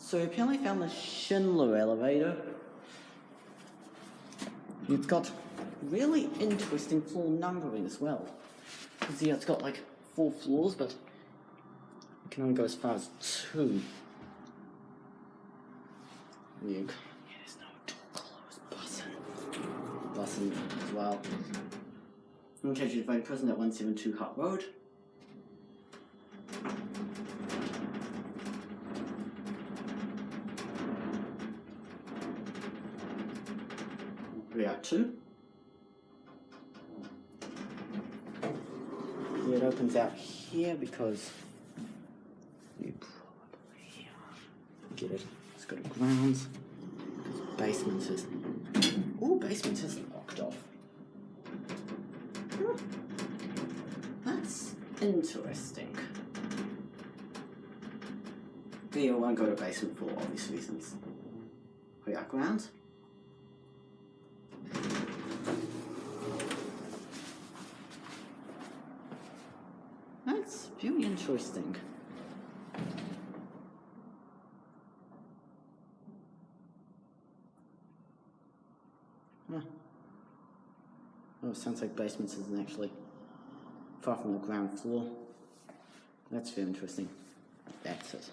So apparently found the Schindler elevator. It's got really interesting floor numbering as well. You can see it's got like 4 floors, but it can only go as far as 2. There's no door close button as well. I'm going to change you to find present at 172 Hutt Road. We are 2. It opens out here because you probably get it. It's got a grounds. Basement is. Oh, basement is locked off. That's interesting. But you won't go to basement for obvious reasons. We are grounds. That's very interesting. Huh. Oh, it sounds like basements isn't actually far from the ground floor. That's very interesting. That's it.